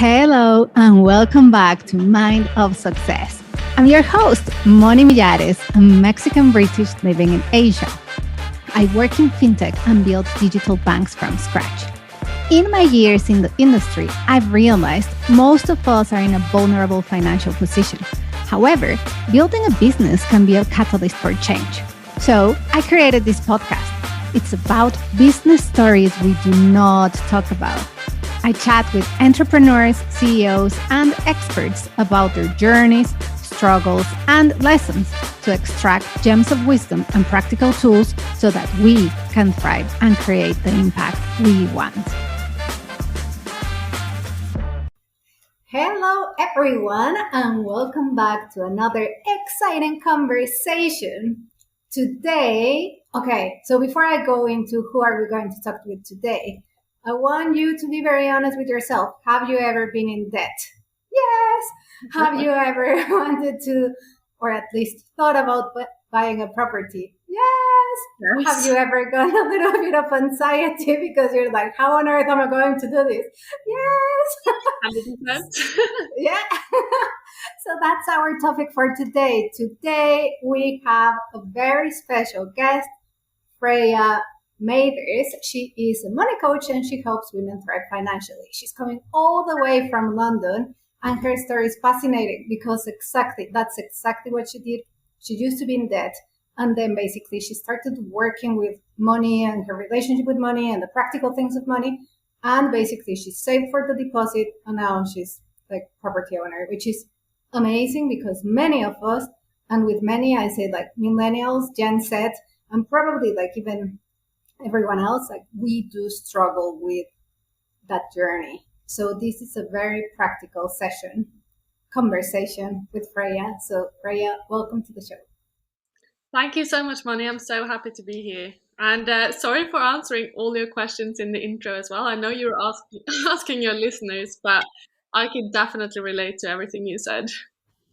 Hello and welcome back to Mind of Success. I'm your host, Moni, a Mexican British living in Asia. I work in fintech and build digital banks from scratch. In my years in the industry, I've realized most of us are in a vulnerable financial position. However, building a business can be a catalyst for change. So I created this podcast. It's about business stories we do not talk about. I chat with entrepreneurs, CEOs, and experts about their journeys, struggles, and lessons to extract gems of wisdom and practical tools so that we can thrive and create the impact we want. Hello, everyone, and welcome back to another exciting conversation. Today, so before I go into who are we going to talk with today, I want you to be very honest with yourself. Have you ever been in debt? Yes. Have you ever wanted to, or at least thought about buying a property? Yes. Have you ever got a little bit of anxiety because you're like, how on earth am I going to do this? Yes. 100%. Yeah. So that's our topic for today. Today we have a very special guest, Freya Mathers. She is a money coach and she helps women thrive financially. She's coming all the way from London, and her story is fascinating because that's exactly what she did. She used to be in debt, and then basically she started working with money and her relationship with money and the practical things of money. And basically she saved for the deposit, and now she's like property owner, which is amazing because many of us, and with many I say like Millennials, GenZ, and probably like even everyone else, like we do struggle with that journey. So this is a very practical conversation with Freya. So Freya, welcome to the show. Thank you so much, Moni. I'm so happy to be here. And sorry for answering all your questions in the intro as well. I know you were asking your listeners, but I can definitely relate to everything you said.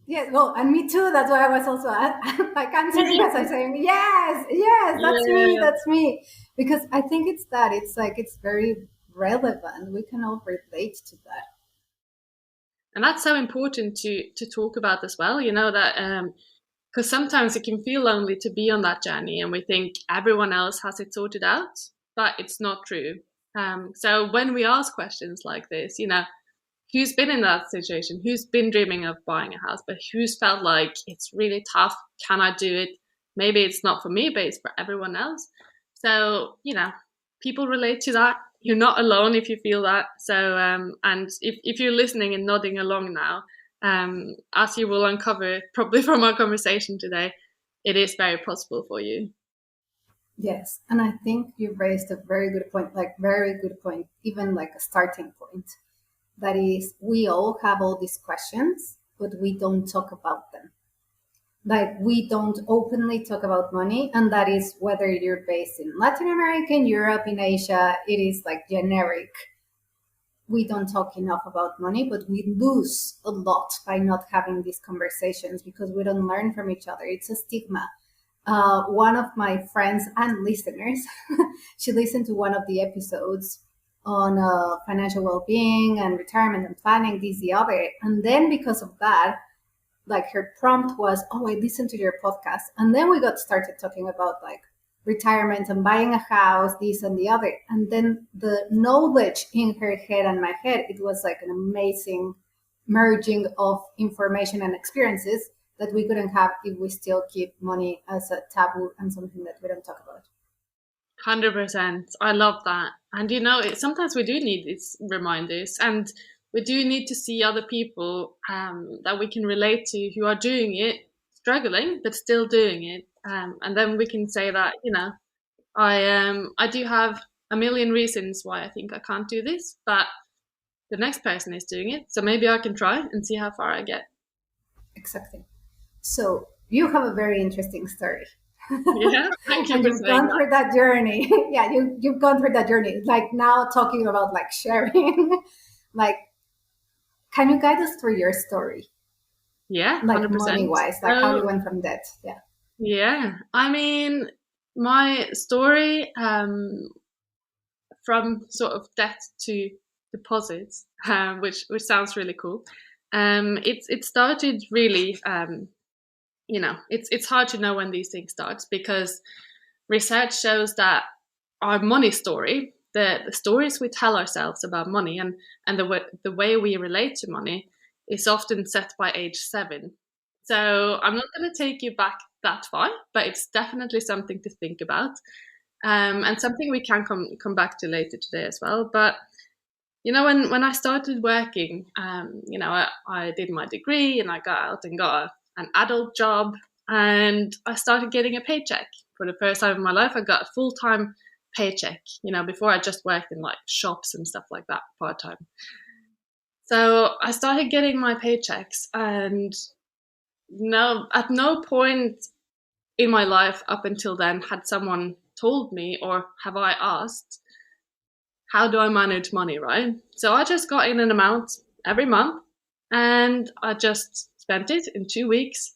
Yeah, well, and me too. That's why I was also like answering as I'm saying, yes, that's me. Because I think it's very relevant. We can all relate to that. And that's so important to talk about as well, you know, that because sometimes it can feel lonely to be on that journey and we think everyone else has it sorted out, but it's not true. So when we ask questions like this, you know, who's been in that situation? Who's been dreaming of buying a house, but who's felt like it's really tough? Can I do it? Maybe it's not for me, but it's for everyone else. So, you know, people relate to that. You're not alone if you feel that. So, and if you're listening and nodding along now, as you will uncover probably from our conversation today, it is very possible for you. Yes. And I think you raised a very good point, even like a starting point. That is, we all have all these questions, but we don't talk about them. Like we don't openly talk about money. And that is whether you're based in Latin America, in Europe, in Asia, it is like generic. We don't talk enough about money, but we lose a lot by not having these conversations because we don't learn from each other. It's a stigma. One of my friends and listeners, she listened to one of the episodes on financial well-being and retirement and planning, this, the other. And then because of that, like her prompt was, I listened to your podcast. And then we got started talking about like retirement and buying a house, this and the other. And then the knowledge in her head and my head, it was like an amazing merging of information and experiences that we couldn't have if we still keep money as a taboo and something that we don't talk about. 100%. I love that. And you know, sometimes we do need these reminders, and we do need to see other people that we can relate to who are doing it, struggling, but still doing it. And then we can say that, you know, I do have a million reasons why I think I can't do this, but the next person is doing it. So maybe I can try and see how far I get. Exactly. So you have a very interesting story. Yeah, thank you. And you've gone through that journey. Yeah, you've gone through that journey. Like now talking about like sharing, like, can you guide us through your story? Yeah, like 100%. Money-wise, like how you went from debt. Yeah. Yeah, I mean, my story from sort of debt to deposits, which sounds really cool. It started really, it's hard to know when these things start, because research shows that our money story, the stories we tell ourselves about money, and the way we relate to money, is often set by age 7. So I'm not going to take you back that far, but it's definitely something to think about, and something we can come back to later today as well. But when I started working, I did my degree and I got out and got an adult job, and I started getting a paycheck. For the first time in my life, I got a full-time paycheck. Before I just worked in like shops and stuff like that part-time. So I started getting my paychecks, and at no point in my life up until then had someone told me, or have I asked, how do I manage money, right? So I just got in an amount every month, and I just spent it in 2 weeks,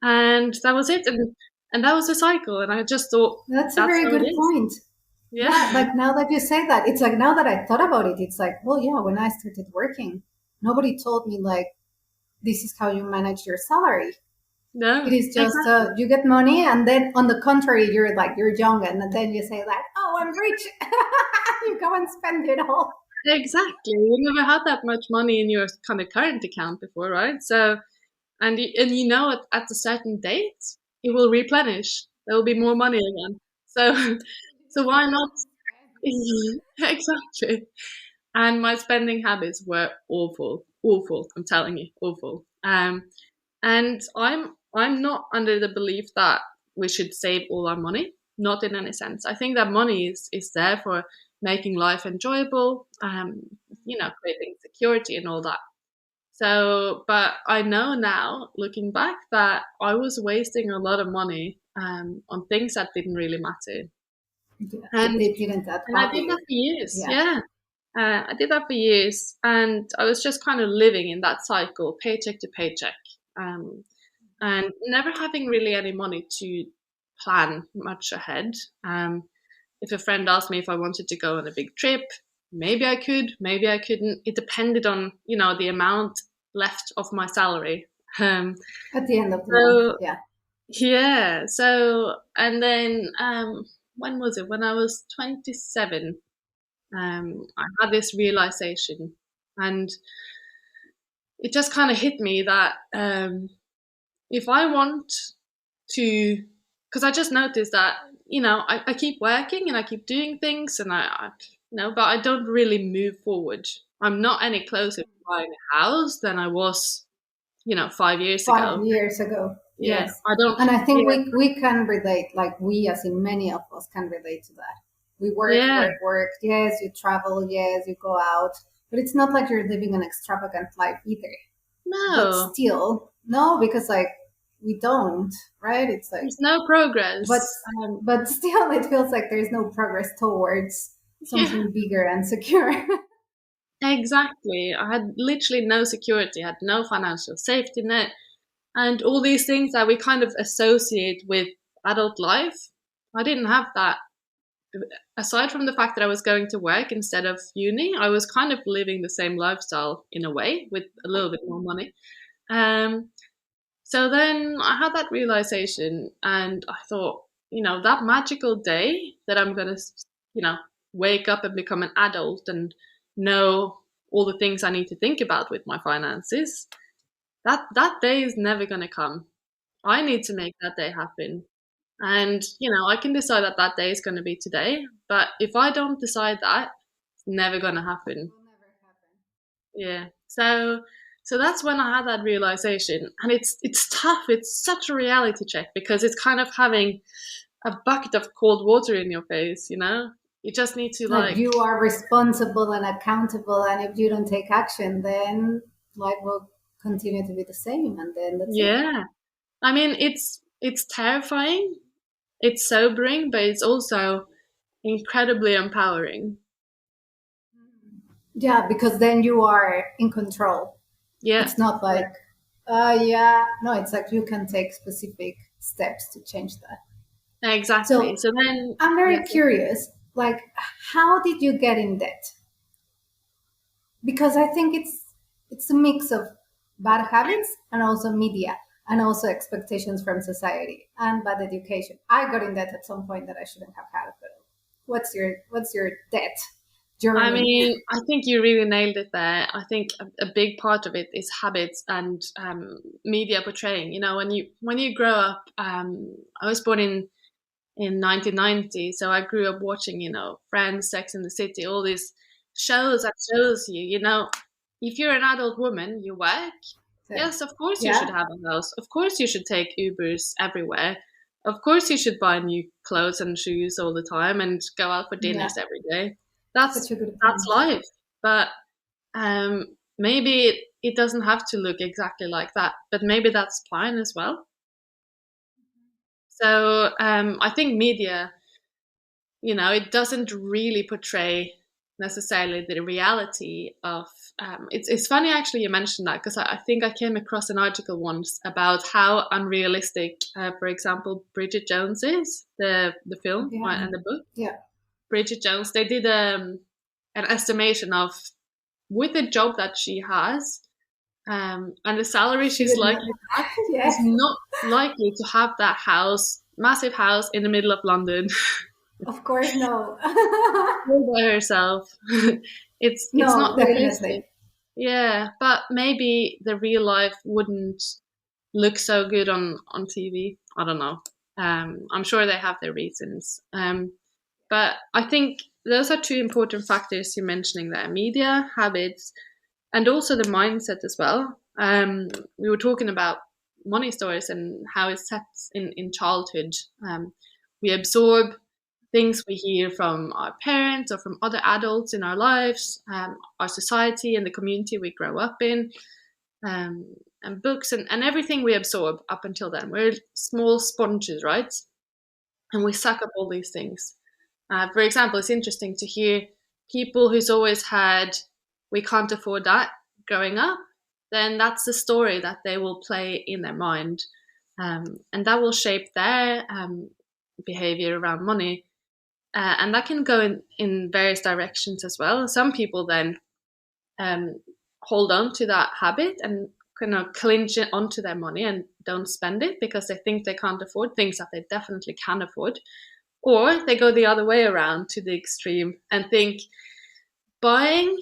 and that was it. And that was the cycle. And I just thought, that's a very how it good is. point. Yeah. Like now that you say that, it's like now that I thought about it, it's like, well, yeah, when I started working, nobody told me like, this is how you manage your salary. No. It is just Exactly. you get money, and then on the contrary, you're young, and then you say like, oh, I'm rich. You go and spend it all. Exactly. You never had that much money in your kind of current account before, right? So, and at a certain date, it will replenish. There will be more money again. So, so why not? Exactly. And my spending habits were awful, awful. I'm telling you, awful. And I'm not under the belief that we should save all our money. Not in any sense. I think that money is there for making life enjoyable. Creating security and all that. So, but I know now, looking back, that I was wasting a lot of money on things that didn't really matter. Yeah, And it didn't add and I did value. that for years. Yeah. Yeah. I did that for years, and I was just kind of living in that cycle, paycheck to paycheck, and never having really any money to plan much ahead. If a friend asked me if I wanted to go on a big trip, maybe I could, maybe I couldn't. It depended on the amount left of my salary. Um, At the end of the month. so Yeah. yeah, so and then when was it? When I was 27. I had this realization, and it just kind of hit me that if I want to, because I just noticed that I keep working and I keep doing things, and but I don't really move forward. I'm not any closer to buying a house than I was 5 years ago. 5 years ago. Yeah, Yes. I don't. And I think Yeah, we can relate, like we, as in many of us, can relate to that. We work, yeah, work, work. Yes, you travel. Yes, you go out. But it's not like you're living an extravagant life either. But no, still, no, because like we don't, right? It's like, there's no but progress. but still, it feels like there's no progress towards Yeah. something bigger and secure. Exactly. I had literally no security, I had no financial safety net, and all these things that we kind of associate with adult life. I didn't have that. Aside from the fact that I was going to work instead of uni, I was kind of living the same lifestyle in a way with a little bit more money. Um, so then I had that realization, and I thought, that magical day that I'm going to, wake up and become an adult and know all the things I need to think about with my finances, that day is never going to come. I need to make that day happen. And, I can decide that that day is going to be today. But if I don't decide that, it's never going to happen. Will never happen. Yeah. So that's when I had that realization. And it's tough. It's such a reality check, because it's kind of having a bucket of cold water in your face. You just need to Like like, you are responsible and accountable, and if you don't take action, then life will continue to be the same, and then that's it. yeah. I mean, it's terrifying, it's sobering, but it's also incredibly empowering. Yeah, because then you are in control. Yeah. It's not Yeah. like, yeah, no, it's like you can take specific steps to change that. Exactly. So So then, I'm yeah. very curious, like, how did you get in debt? because I think it's a mix of bad habits and also media and also expectations from society and bad education. I got in debt at some point that I shouldn't have had. But what's your debt I journey? mean, I think you really nailed it there. I think a big part of it is habits and media portraying. You know, when you grow up, I was born in 1990, so I grew up watching, you know, Friends, Sex and the City, all these shows that shows you, you know, if you're an adult woman, you work. So, Yes, of course you should yeah, have a house. Of course you should take Ubers everywhere. Of course you should buy new clothes and shoes all the time and go out for yeah, dinners every day. such a good That's point. life. But maybe it doesn't have to look exactly like that. But maybe that's fine as well. So I think media, you know, it doesn't really portray necessarily the reality of. It's funny actually you mentioned that because I think I came across an article once about how unrealistic, for example, Bridget Jones is, the film Yeah, and the book. yeah. Bridget Jones. They did an estimation of with the job that she has and the salary She she's would not. likely to have. She's Yes, not likely to have that house, massive house in the middle of London of course, no. all by herself. It's No, not realistic. definitely. Yeah, but maybe the real life wouldn't look so good on TV. I don't know. I'm sure they have their reasons. But I think those are two important factors you're mentioning there: media, habits, and also the mindset as well. We were talking about money stories and how it sets in childhood. We absorb things we hear from our parents or from other adults in our lives, our society and the community we grow up in, and books and everything we absorb up until then. We're small sponges, right? And we suck up all these things. For example, it's interesting to hear people who's always had, we can't afford that growing up, then that's the story that they will play in their mind. And that will shape their behavior around money. And that can go in various directions as well. Some people then um, hold on to that habit and kind of clinch it onto their money and don't spend it because they think they can't afford things that they definitely can afford. Or they go the other way around to the extreme and think buying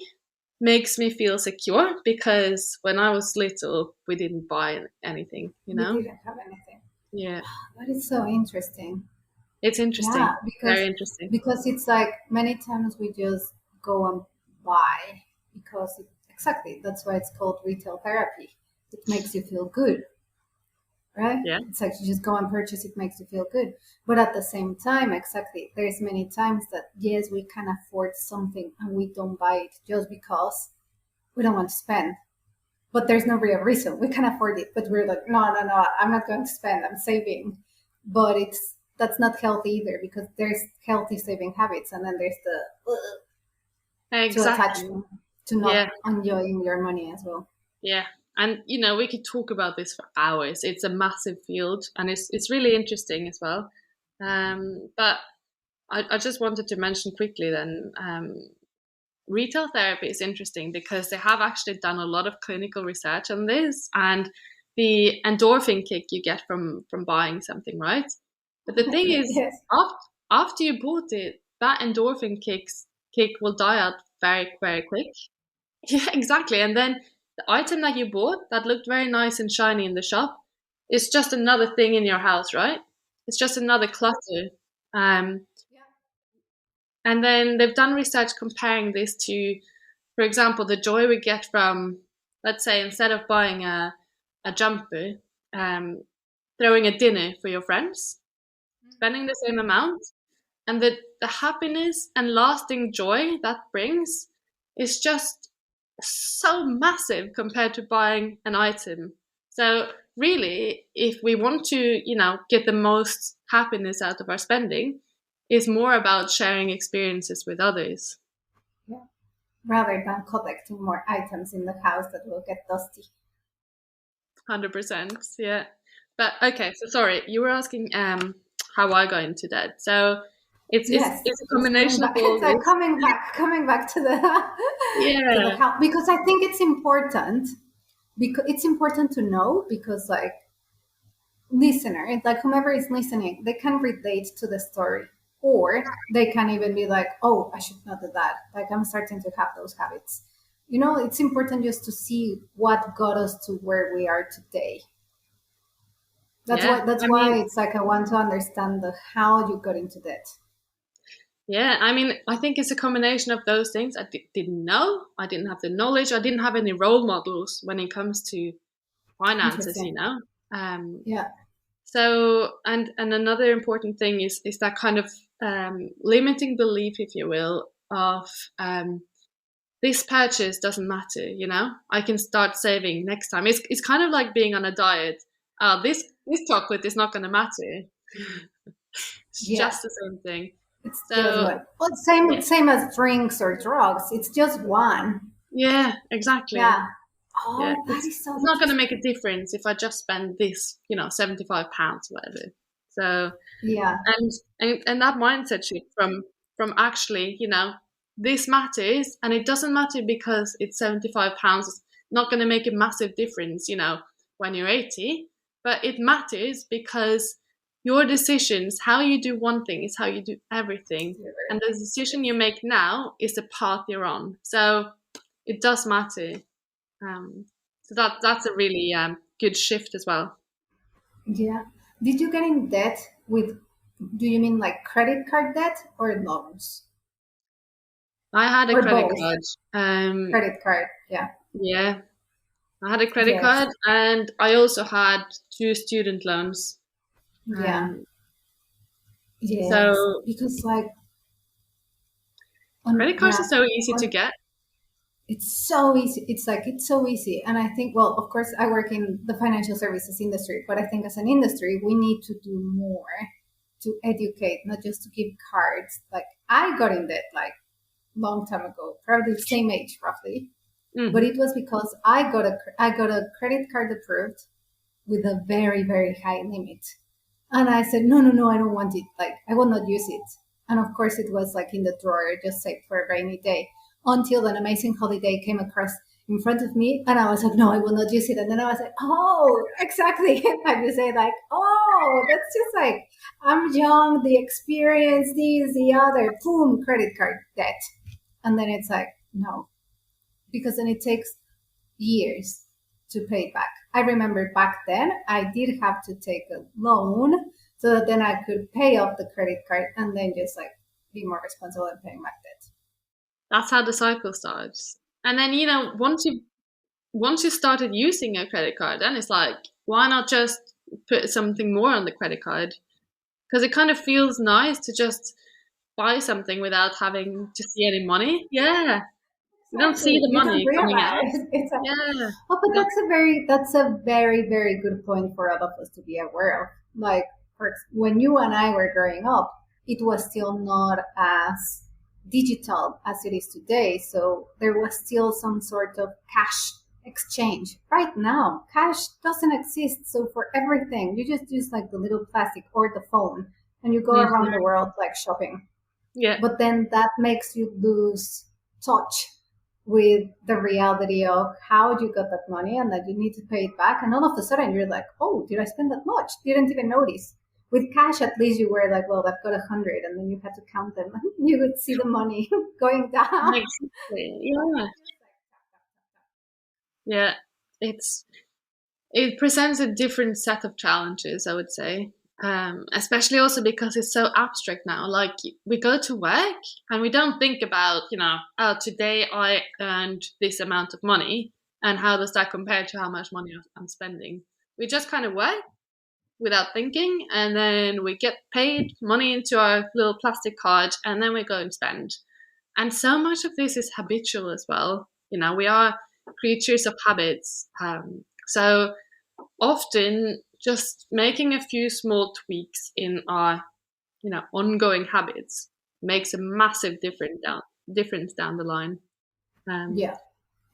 makes me feel secure because when I was little, we didn't buy anything, you We know? didn't have anything. Yeah, That is so interesting. it's Yeah, interesting. because Very interesting. because it's like many times we just go and buy because exactly that's why it's called retail therapy. It makes you feel good, right? Yeah, It's like you just go and purchase, it makes you feel good. But at the same time, exactly, there's many times that yes, we can afford something and we don't buy it just because we don't want to spend. But there's no real reason. We can afford it, but we're like, no, no, no, I'm not going to spend. I'm saving. But that's not healthy either because there's healthy saving habits, and then there's the to exactly. attachment to not Yeah, enjoying your money as well. yeah. And you know, we could talk about this for hours. It's a massive field, and it's really interesting as well. But I just wanted to mention quickly then retail therapy is interesting because they have actually done a lot of clinical research on this and the endorphin kick you get from buying something, right? But the thing is, Yes, after you bought it, that kick will die out very quick. Yeah, exactly. And then the item that you bought that looked very nice and shiny in the shop is just another thing in your house, right? It's just another clutter. Um, and then they've done research comparing this to, for example, the joy we get from, let's say, instead of buying a jumper, um, throwing a dinner for your friends, spending the same amount, and the happiness and lasting joy that brings is just so massive compared to buying an item. So really, if we want to, you know, get the most happiness out of our spending, is more about sharing experiences with others. yeah. Rather than collecting more items in the house that will get dusty. 100%. Yeah. But okay, so sorry, you were asking how I got into that. So Yes, it's a it's coming combination of back. all It's like this. coming back to the to the Yeah, how, because I think it's important, because it's important to know, because like listener, like whomever is listening, they can relate to the story, or they can even be like, oh, I should not do that. Like I'm starting to have those habits. You know, it's important just to see what got us to where we are today. That's yeah. why that's I why mean, it's like I want to understand the how you got into that. yeah. I mean, I think it's a combination of those things. I didn't know. I didn't have the knowledge. I didn't have any role models when it comes to finances. Interesting. Um, Yeah. so, and another important thing is that kind of limiting belief, if you will, of this purchase doesn't matter. I can start saving next time. It's kind of like being on a diet. This chocolate is not going to matter. It's Yeah. just the same thing. It's just So one. Well, same yeah, same as drinks or drugs. It's just one. yeah, exactly. Yeah. Yeah, Oh, that it's is so it's not going to make a interesting. difference if I just spend this, £75, whatever. So Yeah. and that mindset shift from actually, this matters, and it doesn't matter because it's £75. It's not going to make a massive difference, when you're 80, but it matters because your decisions, how you do one thing is how you do everything, and the decision you make now is the path you're on. So it does matter. um, so that's a really good shift as well. Yeah. Did you get in debt with, do you mean like credit card debt or loans? I had a Or credit both? card. Credit card. Yeah. Yeah, I had a credit Yes. card, and I also had two student loans. Yeah. Um, Yes. so Because like credit cards are yeah. so easy to On get. It's so easy. It's like it's so easy. And I think, well, of course I work in the financial services industry, but I think as an industry we need to do more to educate, not just to give cards. Like I got in debt like long time ago, probably the same age roughly. But Hmm. it was because I got a credit card approved with a very, very high limit. And I said, no, no, no, I don't want it. Like, I will not use it. And of course, it was like in the drawer, just saved for a rainy day, until an amazing holiday came across in front of me. And I was like, no, I will not use it. And then I was like, oh, exactly. And you say, like, oh, that's just like, I'm young, the experience, this, the other, boom, credit card debt. And then it's like, no, because then it takes years to pay back. I remember back then I did have to take a loan so that then I could pay off the credit card and then just like be more responsible and paying back debt. That's how the cycle starts. And then once you started using a credit card, then it's like, why not just put something more on the credit card? Because it kind of feels nice to just buy something without having to see any money. Yeah, you don't see Exactly. the You don't money coming realize out. it's a Yeah, oh, but that, that's a very very good point for all of us to be aware of. Like when you and I were growing up, it was still not as digital as it is today. So there was still some sort of cash exchange. Right now, cash doesn't exist. So for everything, you just use like the little plastic or the phone, and you go around the mhm, world like shopping. yeah. But then that makes you lose touch with the reality of how you got that money and that you need to pay it back. And all of a sudden you're like, oh, did I spend that much? Didn't even notice. With cash, at least you were like, well, I've got 100, and then you had to count them. You would see the money going down. Exactly. Yeah, yeah. It's it presents a different set of challenges, I would say. Especially also because it's so abstract now. Like we go to work and we don't think about, oh, today I earned this amount of money and how does that compare to how much money I'm spending. We just kind of work without thinking, and then we get paid money into our little plastic card, and then we go and spend. And so much of this is habitual as well. We are creatures of habits. So often just making a few small tweaks in our ongoing habits makes a massive difference down the line. um, Yeah.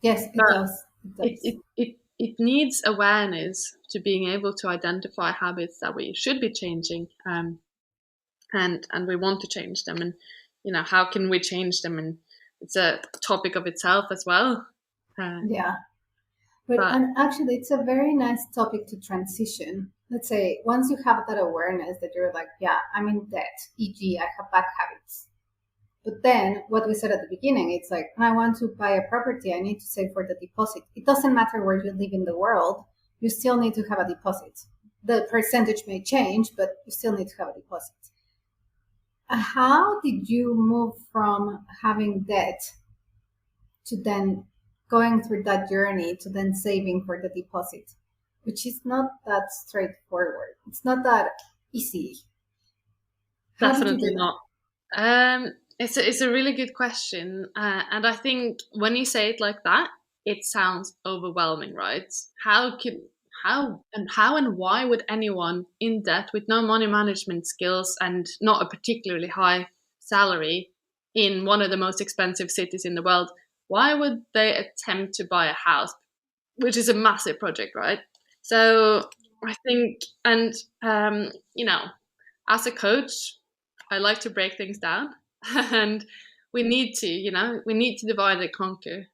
Yes, it but does. It it, does. it, it, it needs awareness to being able to identify habits that we should be changing. and we want to change them, and how can we change them, and it's a topic of itself as well. uh, Yeah. But but and actually, it's a very nice topic to transition. Let's say once you have that awareness that you're like, yeah, I'm in debt, e.g., I have bad habits. But then what we said at the beginning, it's like, I want to buy a property, I need to save for the deposit. It doesn't matter where you live in the world, you still need to have a deposit. The percentage may change, but you still need to have a deposit. How did you move from having debt to then going through that journey to then saving for the deposit, which is not that straightforward? It's not that easy. How did you definitely do that? not. It's a really good question, and I think when you say it like that, it sounds overwhelming, right? How can how and why would anyone in debt with no money management skills and not a particularly high salary in one of the most expensive cities in the world, why would they attempt to buy a house, which is a massive project, right? So I think, and as a coach, I like to break things down, and we need to divide and conquer.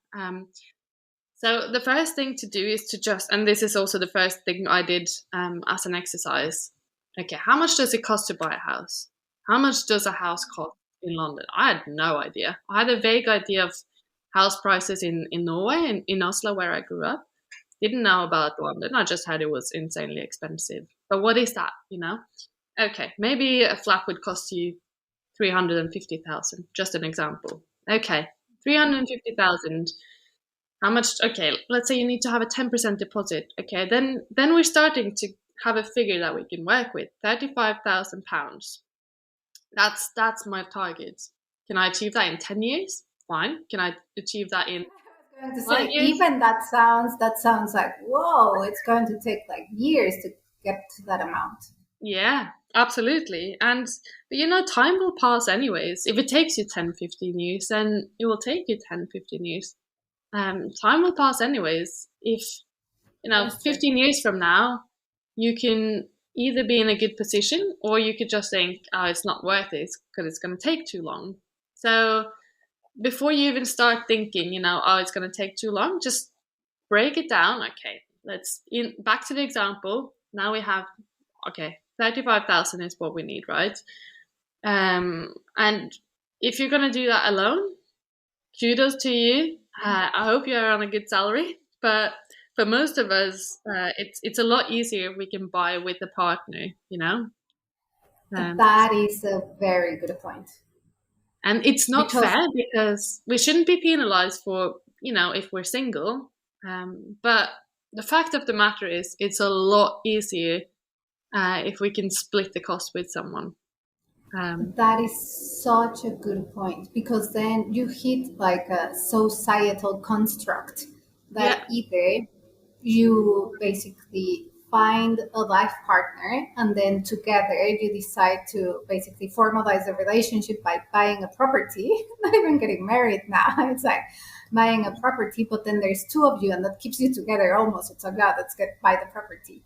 So the first thing to do is to just, and this is also the first thing I did as an exercise. Okay, how much does it cost to buy a house? How much does a house cost in London? I had no idea. I had a vague idea of house prices in Norway and in Oslo, where I grew up. Didn't know about London. I just heard it was insanely expensive. But what is that? Okay, maybe a flat would cost you 350,000. Just an example. Okay, 350,000. How much? Okay, let's say you need to have a 10% deposit. Okay, then we're starting to have a figure that we can work with. £35,000. That's my target. Can I achieve that in 10 years? Fine. Can I achieve that in I was going to five say, years? even that sounds like, whoa, it's going to take like years to get to that amount. Yeah, absolutely. And time will pass anyways. If it takes you 10, 15 years, then it will take you 10, 15 years. Time will pass anyways. If That is true. 15 years from now, you can either be in a good position, or you could just think, oh, it's not worth it because it's going to take too long. So before you even start thinking, oh, it's going to take too long, just break it down. Okay, let's back to the example. Now we have, okay, 35,000 is what we need, right? And if you're going to do that alone, kudos to you. I hope you're on a good salary, but for most of us, it's a lot easier if we can buy with a partner, um, That is a very good point. and it's not Because fair because we shouldn't be penalized for if we're single. But the fact of the matter is, it's a lot easier if we can split the cost with someone. Um, that is such a good point, because then you hit like a societal construct that yeah, either you basically find a life partner and then together you decide to basically formalize the relationship by buying a property, not even getting married now. It's like buying a property, but then there's two of you and that keeps you together almost. It's like, yeah, let's get buy the property.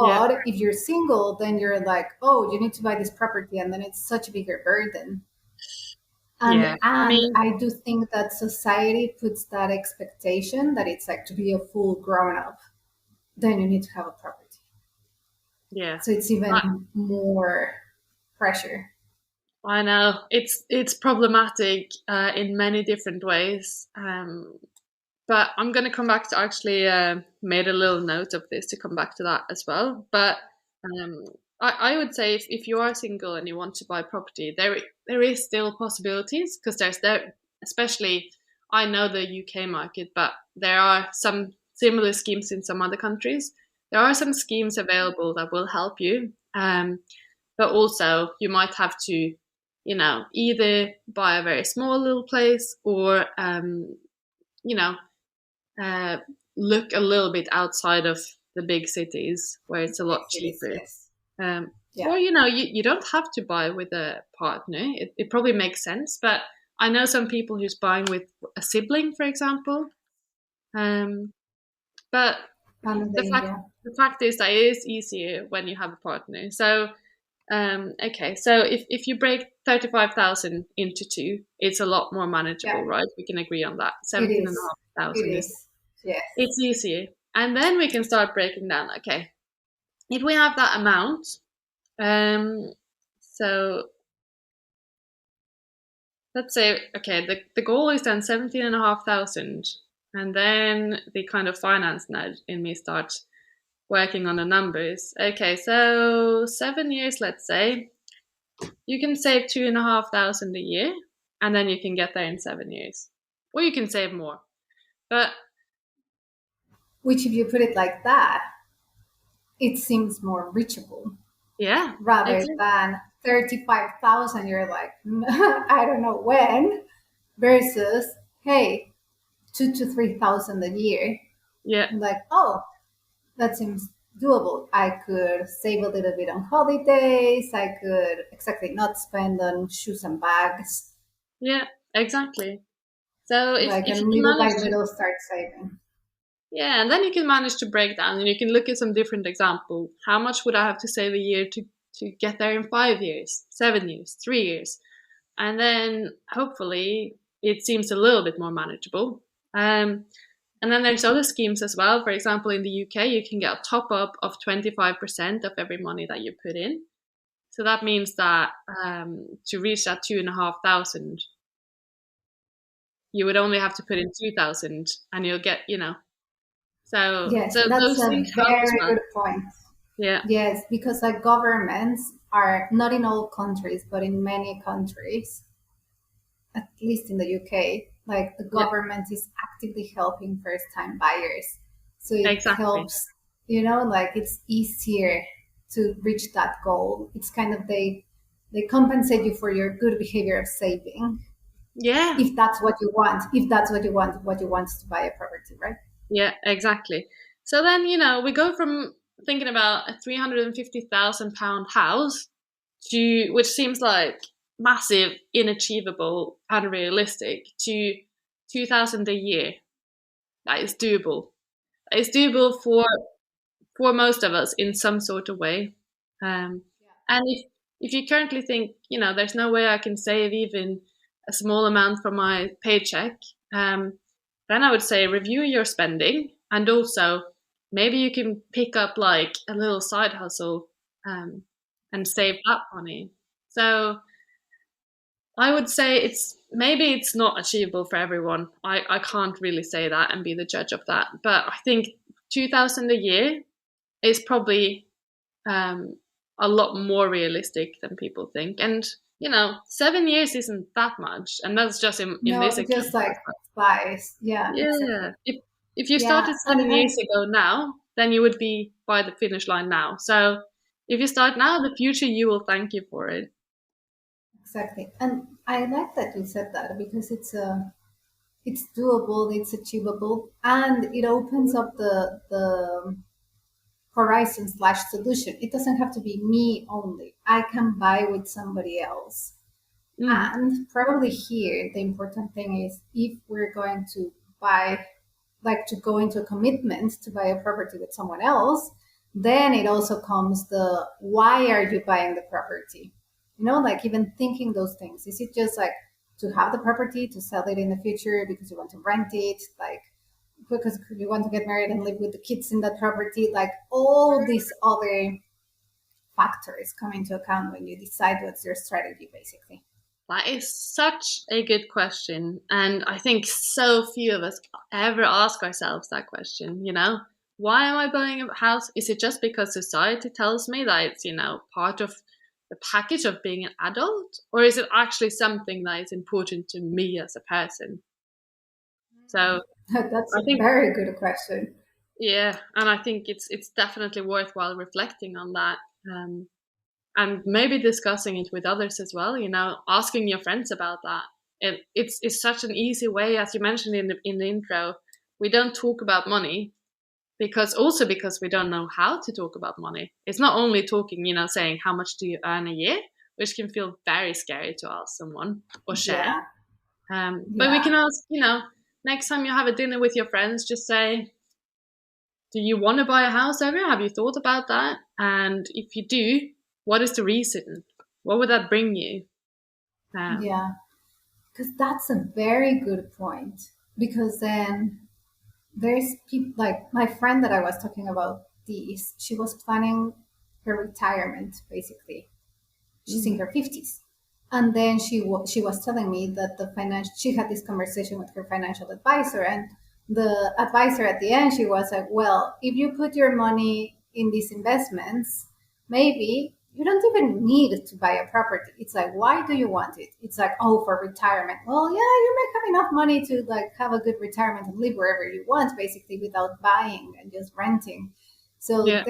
yeah, But if you're single, then you're like, oh, you need to buy this property, and then it's such a bigger burden. yeah. I And mean, I do think that society puts that expectation that it's like, to be a full grown up, then you need to have a property. yeah. So it's even more pressure. I know it's problematic in many different ways. But I'm going to come back to, actually made a little note of this to come back to that as well. But um, I would say if you are single and you want to buy property, there is still possibilities, because there, especially, I know the UK market, but there are some similar schemes in some other countries. There are some schemes available that will help you, but also you might have to, either buy a very small little place, or you know uh, look a little bit outside of the big cities where it's a Big lot cities, cheaper. yes. Yeah. Or you don't have to buy with a partner. It probably makes sense, but I know some people who's buying with a sibling, for example. Um, but the Family, fact yeah. the fact is that it is easier when you have a partner. So Okay, so if you break 35,000 into two, it's a lot more Yeah, manageable, right? We can agree on that. it Seventeen and a is. half It thousand is is. Yes. it's easier. And then we can start breaking down. Okay, if we have that amount, um, so let's say, okay, the goal is then 17,500. And then the kind of finance nerd in me starts working on the numbers. Okay, so 7 years, let's say, you can save 2,500 a year, and then you can get there in 7 years. Or you can save more. But Which, if you put it like that, it seems more reachable yeah, rather exactly. than 35,000. You're like, I don't know when, versus, hey, 2 to 3 thousand a year. Yeah, I'm like, oh, that seems doable. I could save a little bit on holidays. I could exactly not spend on shoes and bags, yeah, exactly. So like, if you and can little manage by to, little start saving. yeah, and then you can manage to break down, and you can look at some different examples. How much would I have to save a year to get there in 5 years, 7 years, 3 years? And then hopefully it seems a little bit more manageable. And then there's other schemes as well. For example, in the UK, you can get a top up of 25% of every money that you put in. So that means that to reach that 2,500, you would only have to put in 2,000, and you'll get, Yes, so that's those a things help as very well. good point. Yeah, Yes, because like governments are not in all countries, but in many countries, at least in the UK, like the yeah, government is actively helping first time buyers. So it exactly. helps, like it's easier to reach that goal. It's kind of they compensate you for your good behavior of saving. Yeah, If that's what you want, what you want is to buy a property, right? yeah, exactly. So then, we go from thinking about a £350,000 house to, which seems like massive, inachievable, unrealistic, to 2,000 a year. That is doable. That is doable for most of us in some sort of way. Um, and if you currently think, there's no way I can save even a small amount from my paycheck, then I would say review your spending, and also maybe you can pick up like a little side hustle, and save that money. So I would say it's not achievable for everyone. I can't really say that and be the judge of that. But I think 2,000 a year is probably um, a lot more realistic than people think. And 7 years isn't that much, and that's just in No, this it just example like as well. flies. Yeah, exactly. Yeah, if you Yeah, started and 7 years ago now, then you would be by the finish line now. So if you start now, the future you will thank you for it. exactly. And I like that you said that because it's doable, it's achievable, and it opens up the horizon slash solution. It doesn't have to be me only. I can buy with somebody else. Mm, And probably here the important thing is if we're going to buy, like to go into a commitment to buy a property with someone else, then it also comes the why are you buying the property? Like even thinking those things. Is it just like to have the property to sell it in the future because you want to rent it? Like because you want to get married and live with the kids in that property? Like all these other factors come into account when you decide what's your strategy, basically. that is such a good question, and I think so few of us ever ask ourselves that question. Why am I buying a house? Is it just because society tells me that it's part of the package of being an adult, or is it actually something that is important to me as a person? So That's I a think, very good question. yeah, and I think it's definitely worthwhile reflecting on that, and maybe discussing it with others as well. Asking your friends about that. It's such an easy way, as you mentioned in the intro. We don't talk about money because we don't know how to talk about money. It's not only talking, saying how much do you earn a year, which can feel very scary to ask someone or share. Yeah, But we yeah, can ask, next time you have a dinner with your friends, just say, do you want to buy a house ever? Have you thought about that? And if you do, what is the reason? What would that bring you? Um, Yeah, because that's a very good point. Because then there's people like my friend that I was talking about this, she was planning her retirement basically. She's in mm, her 50s. And then she was telling me that she had this conversation with her financial advisor, and the advisor at the end, she was like, well, if you put your money in these investments, maybe you don't even need to buy a property. It's like, why do you want it? It's like, oh, for retirement. Well, yeah, you may have enough money to like have a good retirement and live wherever you want, basically, without buying and just renting. So yeah,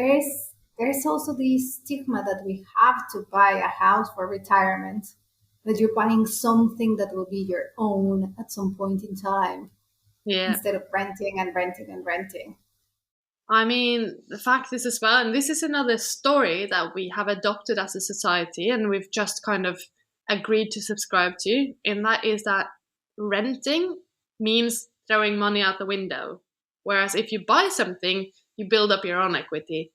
there's also the stigma that we have to buy a house for retirement, that you're buying something that will be your own at some point in time yeah. instead of renting and renting and renting. I mean, the fact is as well, and this is another story that we have adopted as a society, and we've just kind of agreed to subscribe to, and that is that renting means throwing money out the window. Whereas if you buy something, you build up your own equity.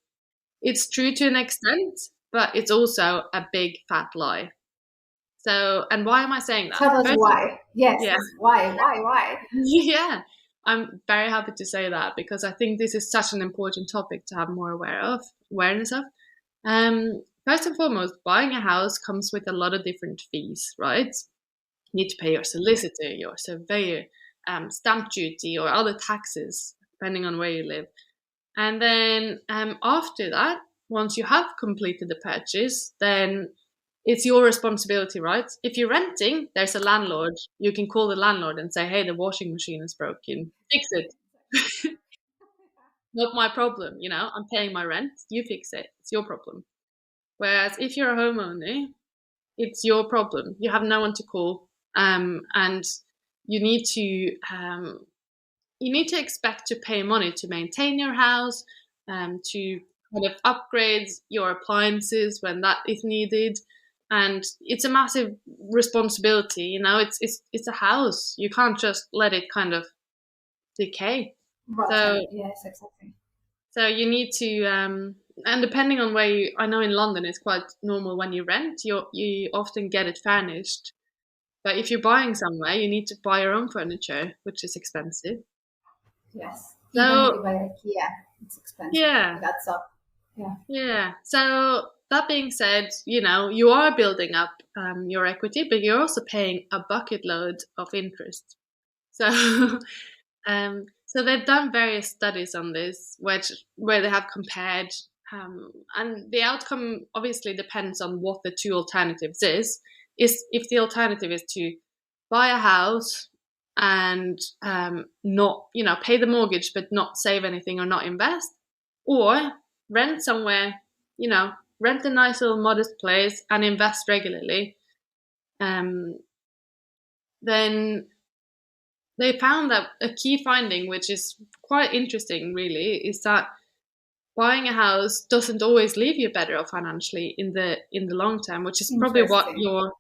It's true to an extent, but it's also a big fat lie. So, and why am I saying that? Tell us First, why. Yes, yeah, why? yeah, I'm very happy to say that because I think this is such an important topic to have more awareness of. First and foremost, buying a house comes with a lot of different fees, right? You need to pay your solicitor, your surveyor, stamp duty, or other taxes, depending on where you live. And then after that, once you have completed the purchase, then it's your responsibility, right? If you're renting, there's a landlord. You can call the landlord and say, hey, the washing machine is broken. Fix it. Not my problem. I'm paying my rent. You fix it. It's your problem. Whereas if you're a homeowner, it's your problem. You have no one to call. And you need to expect to pay money to maintain your house, to kind of upgrade your appliances when that is needed, and it's a massive responsibility. It's a house. You can't just let it kind of decay. So Rotten. Yes, exactly. so you need to, and depending on where I know in London it's quite normal when you rent, you often get it furnished. But if you're buying somewhere, you need to buy your own furniture, which is expensive. Yes. Even if So you buy IKEA, it's expensive. yeah, It adds up. Yeah. yeah. So that being said, you are building up your equity, but you're also paying a bucket load of interest. So, so they've done various studies on this, where they have compared, and the outcome obviously depends on what the two alternatives is. Is if the alternative is to buy a house and not, pay the mortgage but not save anything or not invest, or rent somewhere, rent a nice little modest place and invest regularly, um, then they found that a key finding, which is quite interesting, really, is that buying a house doesn't always leave you better off financially in the long term, which is probably what Interesting. your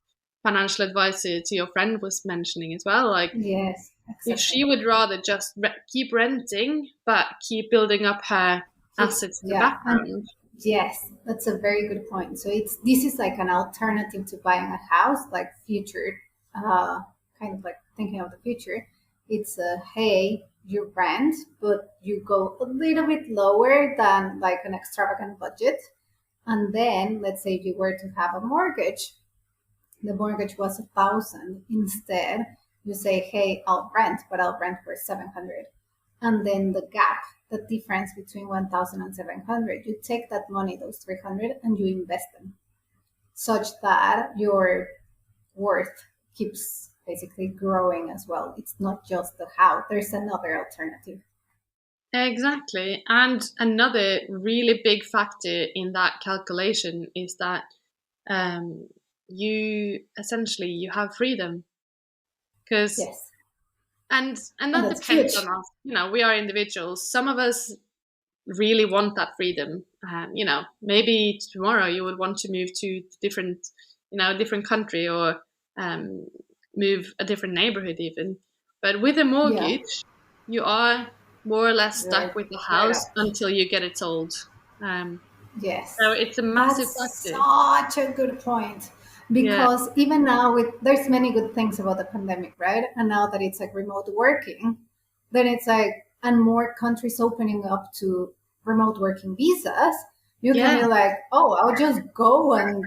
financial advisor to your friend was mentioning as well. Like, Yes, if exactly. she would rather just keep renting but keep building up her assets in the Yeah, and background. yes, that's a very good point. So this is like an alternative to buying a house, like future, uh, kind of like thinking of the future. It's a hey, you rent, but you go a little bit lower than like an extravagant budget. And then let's say if you were to have a mortgage, the mortgage was 1,000. Instead, you say, hey, I'll rent, but I'll rent for 700. And then the gap, the difference between 1,000 and 700, you take that money, those 300, and you invest them such that your worth keeps basically growing as well. It's not just the how, there's another alternative. Exactly. And another really big factor in that calculation is that um, you have freedom, because Yes. and And that that's depends huge. on us. We are individuals. Some of us really want that freedom. Maybe tomorrow you would want to move to a different country, or um, move a different neighborhood even. But with a Yeah. mortgage, you are more or less stuck You're with the right house up. until you get it sold. Um, Yes, So it's a massive that's factor. such a good point. Yeah, Because even now, with there's many good things about the pandemic, right? And now that it's like remote working, then it's like and more countries opening up to remote working visas. You can yeah, be like, oh, I'll just go and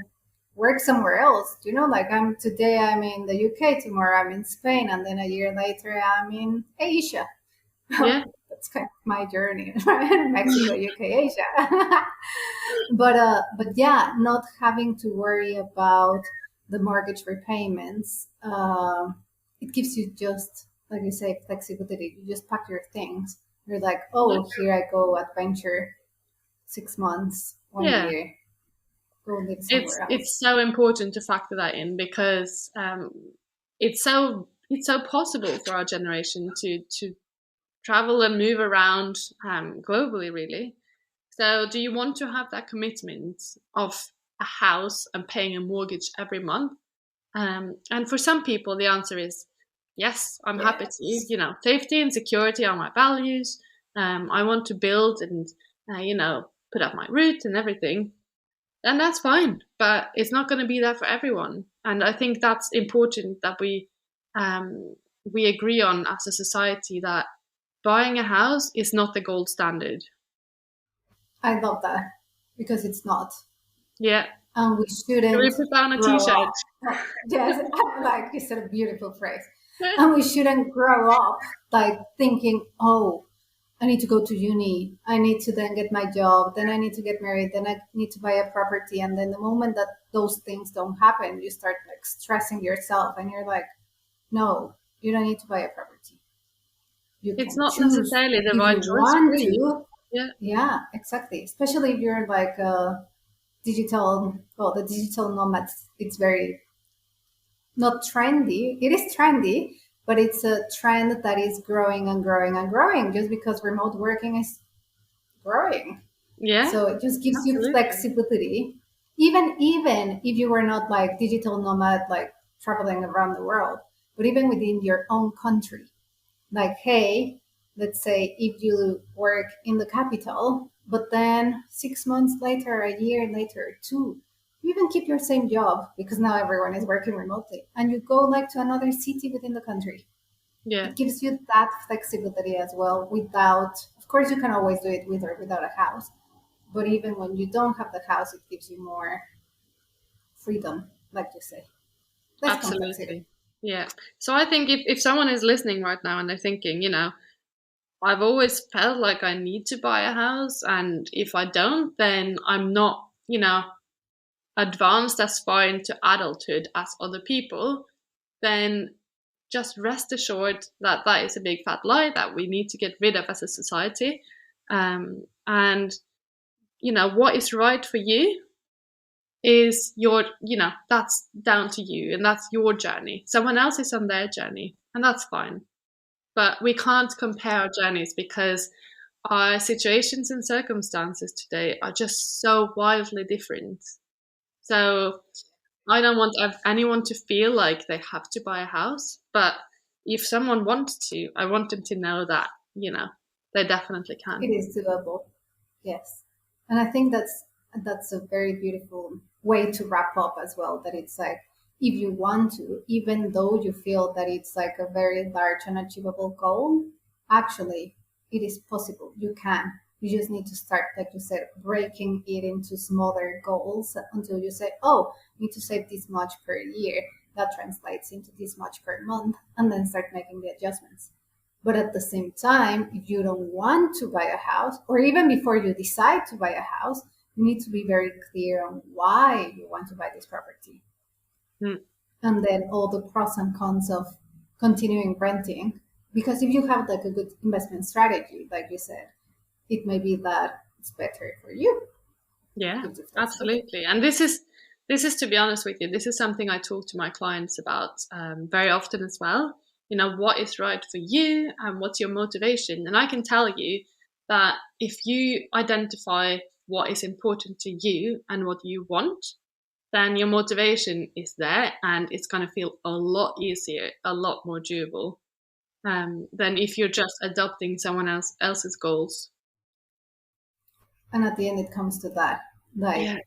work somewhere else. You know, like I'm in the UK, tomorrow I'm in Spain, and then a year later I'm in Asia. yeah, That's kind of my journey, right? Mexico, UK, Asia. But yeah, not having to worry about the mortgage repayments. It gives you just like you say flexibility. You just pack your things. You're like, oh, here I go, adventure, 6 months, one yeah. year, go live It's somewhere it's else. so important to factor that in because it's so possible for our generation to travel and move around globally, really. So, do you want to have that commitment of a house and paying a mortgage every month? And for some people, the answer is yes, I'm happy to. Yes. Safety and security are my values. I want to build and, put up my roots and everything. And that's fine, but it's not going to be there for everyone. And I think that's important that we agree on as a society that buying a house is not the gold standard. I love that because it's not. Yeah. And we Can we shouldn't put that on a grow t-shirt? up. Yes, like you said, a beautiful phrase. And we shouldn't grow up like thinking, oh, I need to go to uni. I need to then get my job. Then I need to get married. Then I need to buy a property. And then the moment that those things don't happen, you start like stressing yourself and you're like, no, you don't need to buy a property. You It's can not choose necessarily the if right you choice for want you. to. Yeah. Yeah, exactly. Especially if you're like a digital, well, the digital nomads, it's very not trendy. It is trendy, but it's a trend that is growing and growing and growing just because remote working is growing. Yeah, So it just gives you absolutely. flexibility. Even if you were not like digital nomad, like traveling around the world, but even within your own country, like, hey, let's say if you work in the capital, but then 6 months later, a year later, two, you even keep your same job because now everyone is working remotely and you go like to another city within the country. Yeah, It gives you that flexibility as well without, of course, you can always do it with or without a house. But even when you don't have the house, it gives you more freedom, like you say, less complexity. absolutely. Yeah. So I think if someone is listening right now and they're thinking, I've always felt like I need to buy a house, and if I don't, then I'm not, advanced as far into adulthood as other people, then just rest assured that that is a big fat lie that we need to get rid of as a society. And what is right for you is that's down to you and that's your journey. Someone else is on their journey, and that's fine. But we can't compare our journeys because our situations and circumstances today are just so wildly different. So I don't want anyone to feel like they have to buy a house, but if someone wants to, I want them to know that, they definitely It can. is doable. Yes. And I think that's a very beautiful way to wrap up as well. That it's like if you want to, even though you feel that it's like a very large and achievable goal, actually it is possible. You can. You just need to start, like you said, breaking it into smaller goals until you say, oh, I need to save this much per year. That translates into this much per month, and then start making the adjustments. But at the same time, if you don't want to buy a house, or even before you decide to buy a house, you need to be very clear on why you want to buy this property. Mm. And then all the pros and cons of continuing renting. Because if you have like a good investment strategy, like you said, it may be that it's better for you. Yeah, Gives you flexibility. absolutely. And this is to be honest with you, this is something I talk to my clients about very often as well. What is right for you and what's your motivation? And I can tell you that if you identify what is important to you and what you want, then your motivation is there and it's going to feel a lot easier, a lot more doable than if you're just adopting someone else's goals. And at the end, it comes to that. like Yeah,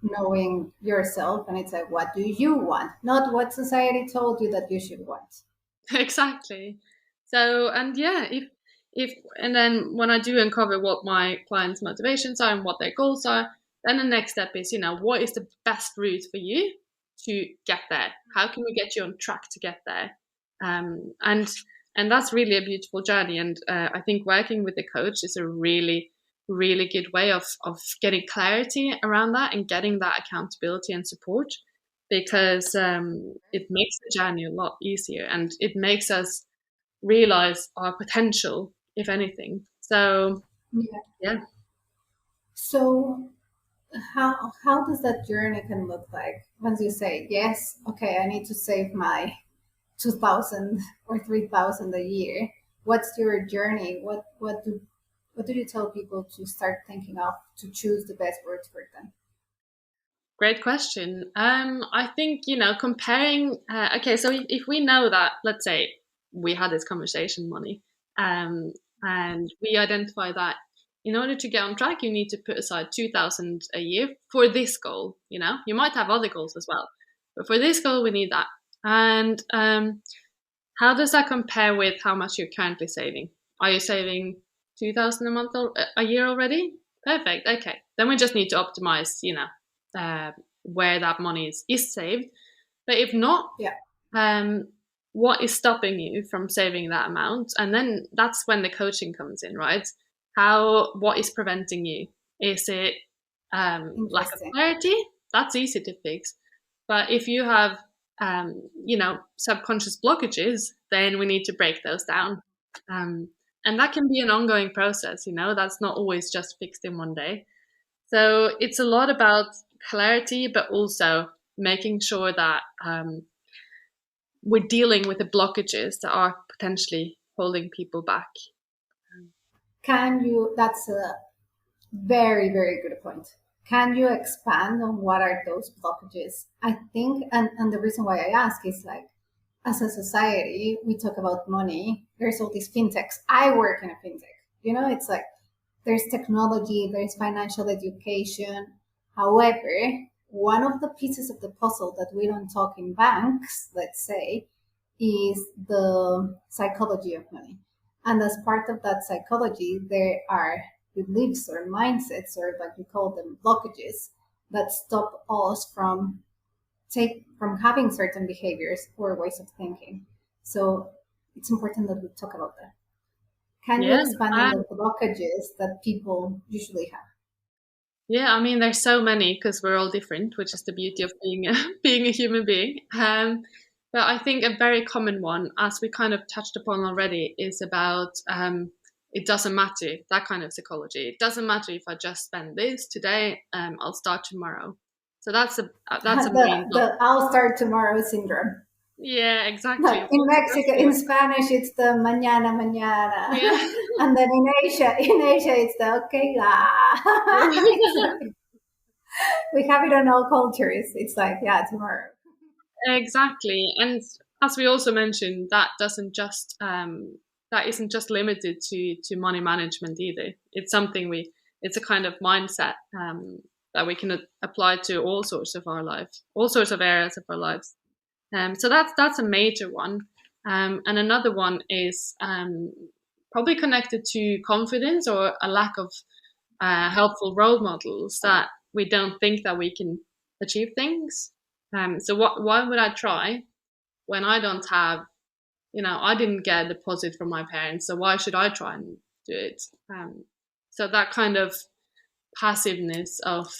knowing yourself, and it's like, what do you want, not what society told you that you should want. exactly. So, and yeah, if and then when I do uncover what my clients' motivations are and what their goals are, then the next step is, what is the best route for you to get there? How can we get you on track to get there? Um, and and that's really a beautiful journey. And I think working with a coach is a really, really good way of getting clarity around that and getting that accountability and support, because it makes the journey a lot easier and it makes us realize our potential, if anything. So, Yeah. yeah, So how does that journey can look like once you say, yes, okay, I need to save my 2000 or 3000 a year? What's your journey? What do you tell people to start thinking of to choose the best words for them? great question. I think, comparing, okay, so if we know that, let's say we had this conversation, Moni, um, and we identify that in order to get on track, you need to put aside 2000 a year for this goal. You might have other goals as well, but for this goal, we need that. And how does that compare with how much you're currently saving? Are you saving 2000 a month a year already? Perfect. Okay. Then we just need to optimize, where that money is saved. But if not, Yeah. um, what is stopping you from saving that amount? And then that's when the coaching comes in, right? What is preventing you? Is it lack of Interesting. clarity? That's easy to fix. But if you have, subconscious blockages, then we need to break those down. Um, and that can be an ongoing process, that's not always just fixed in one day. So it's a lot about clarity, but also making sure that we're dealing with the blockages that are potentially holding people back. Can you, that's a very, very good point. Can you expand on what are those blockages? I think, and the reason why I ask is like, as a society, we talk about money. There's all these fintechs. I work in a fintech. It's like there's technology, there's financial education. However, one of the pieces of the puzzle that we don't talk in banks, let's say, is the psychology of money. And as part of that psychology, there are beliefs or mindsets, or like we call them blockages, that stop us from having certain behaviors or ways of thinking. So it's important that we talk about that. Can you Yeah, expand on the blockages that people usually have? yeah. I mean, there's so many because we're all different, which is the beauty of being being a human being. But I think a very common one, as we kind of touched upon already, is about it doesn't matter, that kind of psychology. It doesn't matter if I just spend this today. I'll start tomorrow. So that's a main block. The I'll start tomorrow syndrome. Yeah, Like exactly. in That's Mexico, the in one. Spanish, it's the mañana, mañana. Yeah. And then in Asia, it's the okay, la. It's like, we have it on all cultures. It's like, yeah, tomorrow. Exactly, and as we also mentioned, that isn't just limited to money management either. It's something it's a kind of mindset that we can apply to all sorts of our lives, all sorts of areas of our lives. So that's a major one, and another one is probably connected to confidence or a lack of helpful role models, that we don't think that we can achieve things. So why would I try when I don't have, I didn't get a deposit from my parents, so why should I try and do it? So that kind of passiveness of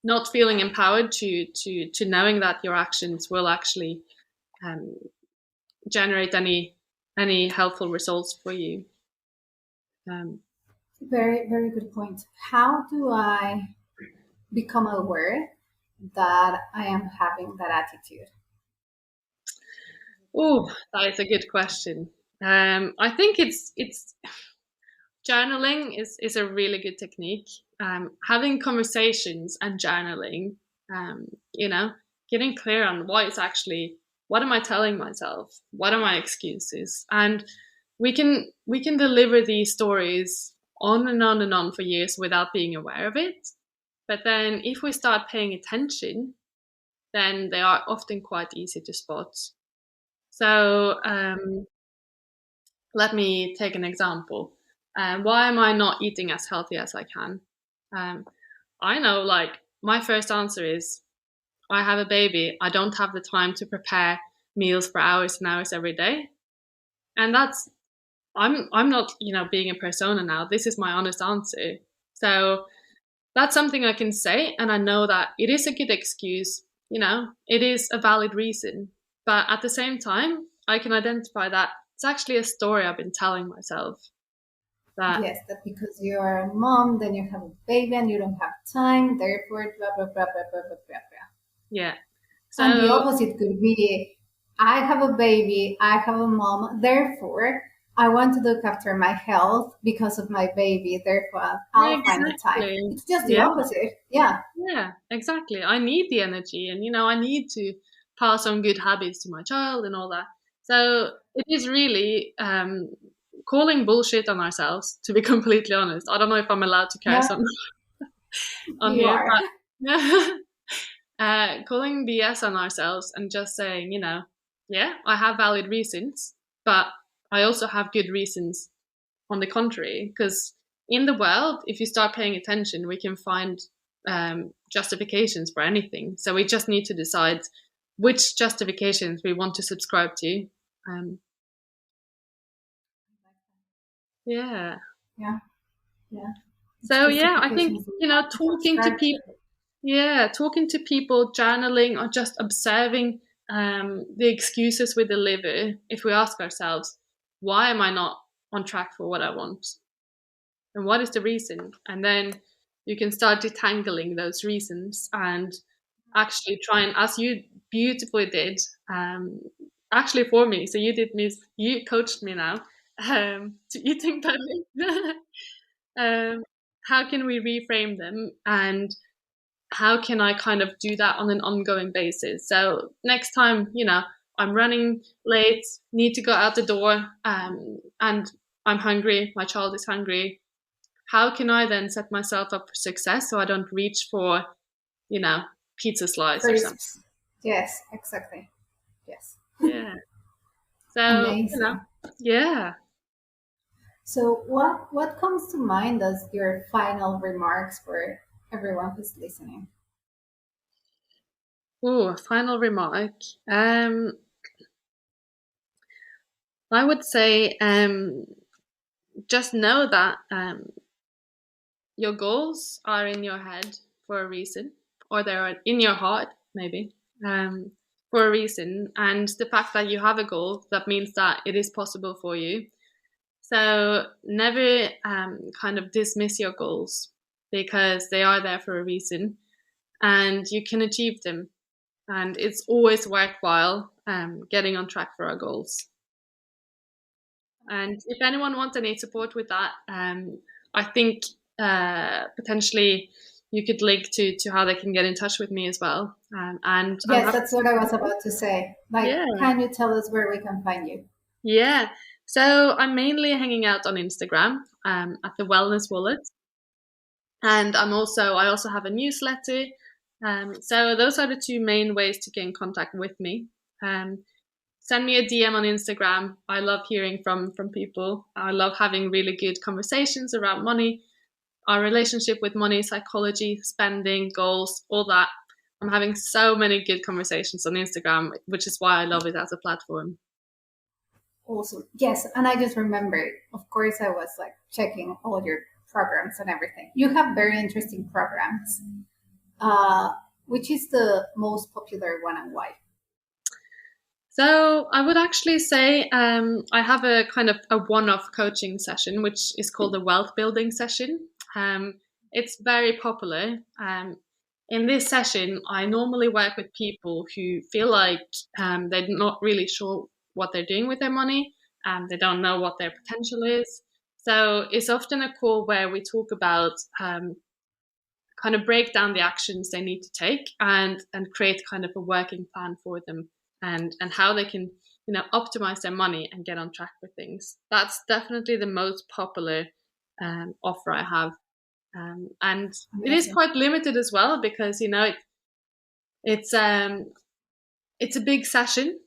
not feeling empowered to knowing that your actions will actually um, generate any helpful results for you. Um, Very, very good point. How do I become aware that I am having that attitude? oh, that is a good question. I think it's journaling is a really good technique. Having conversations and journaling, um, you know, getting clear on what am I telling myself? What are my excuses? And we can deliver these stories on and on and on for years without being aware of it. But then if we start paying attention, then they are often quite easy to spot. So let me take an example. Why am I not eating as healthy as I can? I know, like, my first answer is I have a baby. I don't have the time to prepare meals for hours and hours every day. And that's, I'm not, being a persona now. This is my honest answer. So that's something I can say. And I know that it is a good excuse. It is a valid reason. But at the same time, I can identify that it's actually a story I've been telling myself. That, Yes, that because you are a mom, then you have a baby and you don't have time, therefore, blah, blah, blah, blah, blah, blah, blah, blah. yeah. And the So, opposite could be I have a baby, I have a mom, therefore, I want to look after my health because of my baby, therefore, yeah, I'll find the time. exactly. It's just the Yeah. opposite. Yeah. Yeah, exactly. I need the energy and, I need to pass on good habits to my child and all that. So it is really calling bullshit on ourselves, to be completely honest. I don't know if I'm allowed to Yeah, curse on you here, are. but calling BS on ourselves and just saying, yeah, I have valid reasons, but I also have good reasons on the contrary. Because in the world, if you start paying attention, we can find justifications for anything. So we just need to decide which justifications we want to subscribe to. Um, yeah. Yeah, yeah. It's So yeah, I think, justifications we want to talking to subscribe to. people, yeah, talking to people, journaling, or just observing the excuses we deliver. If we ask ourselves, why am I not on track for what I want? And what is the reason? And then you can start detangling those reasons and actually try and, as you beautifully did, actually for me. So you coached me now to eating better. um, how can we reframe them, and how can I kind of do that on an ongoing basis? So next time, I'm running late, need to go out the door, and I'm hungry, my child is hungry. How can I then set myself up for success so I don't reach for, you know, pizza slice or something? Crisps. Yes, exactly. Yes. Yeah. So, Amazing. yeah. So, what comes to mind as your final remarks for everyone who's listening? Ooh, final remark. I would say just know that your goals are in your head for a reason, or they are in your heart, maybe, um, for a reason. And the fact that you have a goal, that means that it is possible for you. So never kind of dismiss your goals, because they are there for a reason and you can achieve them. And it's always worthwhile getting on track for our goals. And if anyone wants any support with that, I think potentially you could link to how they can get in touch with me as well. And I'm Yes, happy. that's what I was about to say. Like, Yeah, can you tell us where we can find you? yeah. So I'm mainly hanging out on Instagram at the Wellness Wallet, and I also have a newsletter. So those are the two main ways to get in contact with me. Um, Send me a DM on Instagram. I love hearing from people. I love having really good conversations around money, our relationship with money, psychology, spending, goals, all that. I'm having so many good conversations on Instagram, which is why I love it as a platform. Awesome. Yes, and I just remembered, of course, I was like checking all your programs and everything. You have very interesting programs. Which is the most popular one and why? So I would actually say I have a kind of a one-off coaching session, which is called the wealth building session. It's very popular. In this session, I normally work with people who feel like they're not really sure what they're doing with their money, they don't know what their potential is. So it's often a call where we talk about kind of break down the actions they need to take, and create kind of a working plan for them, and how they can optimize their money and get on track with things. That's definitely the most popular offer I have. And it is Amazing. quite limited as well because it's it's a big session.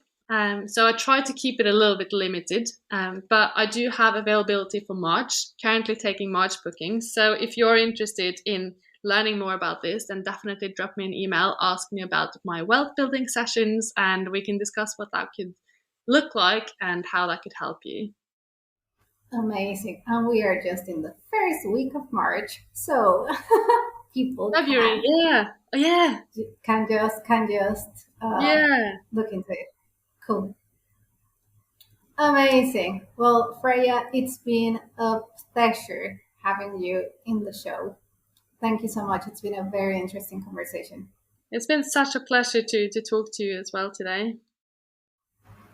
So I try to keep it a little bit limited, but I do have availability for March, currently taking March bookings. So if you're interested in learning more about this, then definitely drop me an email, ask me about my wealth building sessions, and we can discuss what that could look like and how that could help you. Amazing. And we are just in the first week of March. So people February, yeah, yeah, can just yeah. look into it. Cool. Amazing. Well, Freya, it's been a pleasure having you in the show. Thank you so much. It's been a very interesting conversation. It's been such a pleasure to talk to you as well today.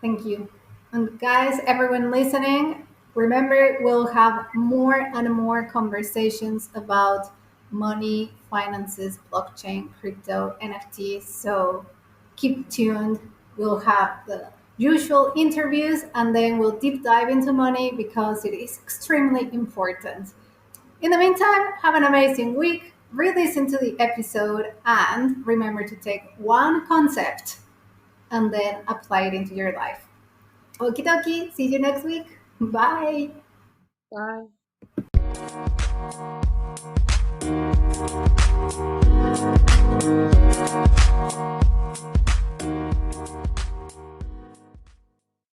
Thank you. And guys, everyone listening, remember we'll have more and more conversations about money, finances, blockchain, crypto, NFTs. So keep tuned. We'll have the usual interviews and then we'll deep dive into money because it is extremely important. In the meantime, have an amazing week. Re listen to the episode and remember to take one concept and then apply it into your life. Okie dokie. See you next week. Bye. Bye.